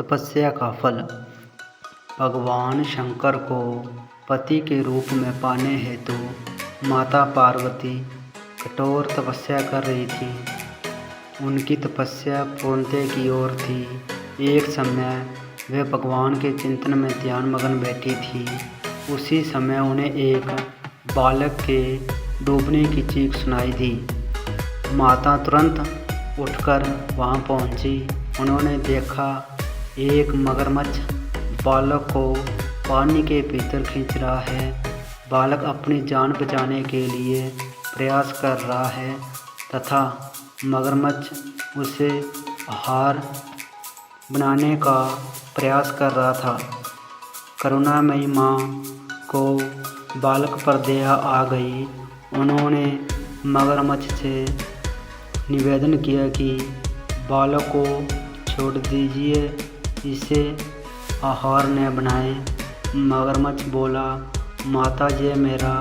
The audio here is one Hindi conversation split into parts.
तपस्या का फल। भगवान शंकर को पति के रूप में पाने हेतु माता पार्वती कठोर तपस्या कर रही थी। उनकी तपस्या पूर्णता की ओर थी। एक समय वे भगवान के चिंतन में ध्यानमग्न बैठी थी। उसी समय उन्हें एक बालक के डूबने की चीख सुनाई दी। माता तुरंत उठकर वहां पहुंची। उन्होंने देखा एक मगरमच्छ बालक को पानी के भीतर खींच रहा है। बालक अपनी जान बचाने के लिए प्रयास कर रहा है तथा मगरमच्छ उसे आहार बनाने का प्रयास कर रहा था। करुणामयी माँ को बालक पर दया आ गई। उन्होंने मगरमच्छ से निवेदन किया कि बालक को छोड़ दीजिए, इसे आहार न बनाए। मगरमच्छ बोला, माता ये मेरा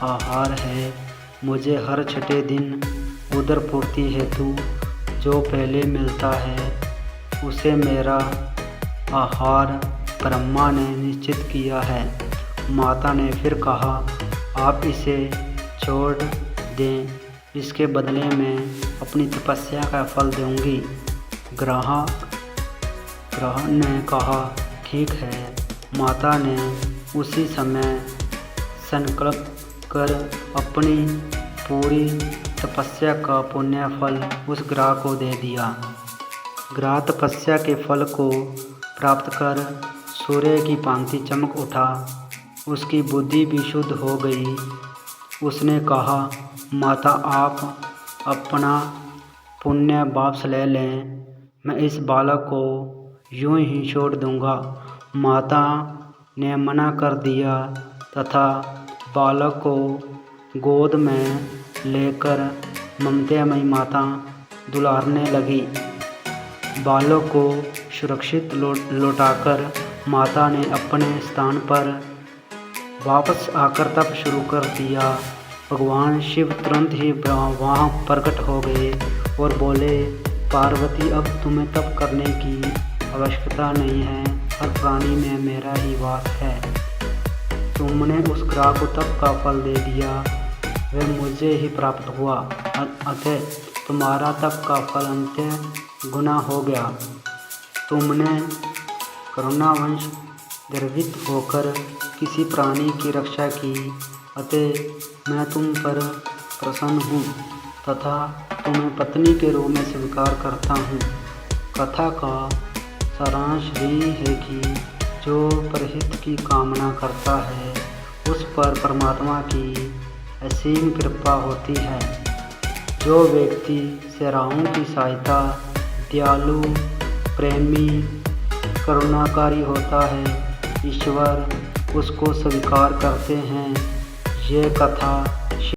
आहार है। मुझे हर छठे दिन उदर पूर्ति हेतु जो पहले मिलता है उसे मेरा आहार ब्रह्मा ने निश्चित किया है। माता ने फिर कहा, आप इसे छोड़ दें, इसके बदले में अपनी तपस्या का फल दूंगी। ग्रह ने कहा, ठीक है। माता ने उसी समय संकल्प कर अपनी पूरी तपस्या का पुण्य फल उस ग्रह को दे दिया। ग्रह तपस्या के फल को प्राप्त कर सूर्य की भांति चमक उठा। उसकी बुद्धि भी शुद्ध हो गई। उसने कहा, माता आप अपना पुण्य वापस ले लें, मैं इस बालक को यूं ही छोड़ दूंगा। माता ने मना कर दिया तथा बालक को गोद में लेकर ममतामयी माता दुलारने लगी। बालक को सुरक्षित लौटाकर माता ने अपने स्थान पर वापस आकर तप शुरू कर दिया। भगवान शिव तुरंत ही वहाँ प्रकट हो गए और बोले, पार्वती अब तुम्हें तप करने की आवश्यकता नहीं है, हर प्राणी में मेरा ही वास है। तुमने उस ग्रह को तप का फल दे दिया, वह मुझे ही प्राप्त हुआ, अतः तुम्हारा तप का फल अंत्य गुना हो गया। तुमने करुणावश गर्वित होकर किसी प्राणी की रक्षा की, अतः मैं तुम पर प्रसन्न हूँ तथा तुम्हें पत्नी के रूप में स्वीकार करता हूँ। कथा का सारांश यही है कि जो परहित की कामना करता है उस पर परमात्मा की असीम कृपा होती है। जो व्यक्ति सैराओं की सहायता, दयालु, प्रेमी, करुणाकारी होता है, ईश्वर उसको स्वीकार करते हैं। ये कथा